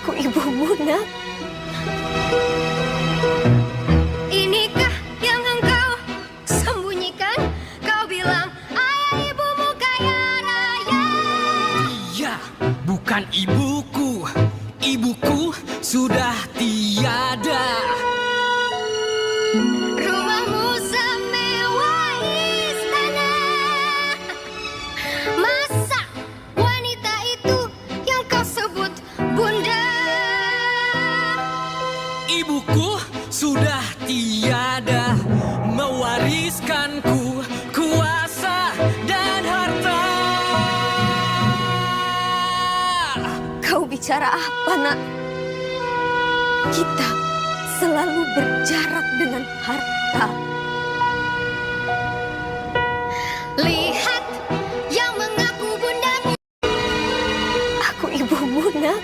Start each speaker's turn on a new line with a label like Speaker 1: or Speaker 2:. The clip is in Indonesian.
Speaker 1: Aku ibumu, nak.
Speaker 2: Inikah yang engkau sembunyikan? Kau bilang ayah ibumu kaya raya.
Speaker 3: Iya, bukan ibuku. Ibuku sudah tiada.
Speaker 2: Rumahmu semewah istana. Masa wanita itu yang kau sebut bunda?
Speaker 3: Ibuku sudah tiada, mewariskanku kuasa dan harta.
Speaker 1: Kau bicara apa, nak? Kita selalu berjarak dengan harta.
Speaker 2: Lihat yang mengaku bundamu.
Speaker 1: Aku ibumu, nak.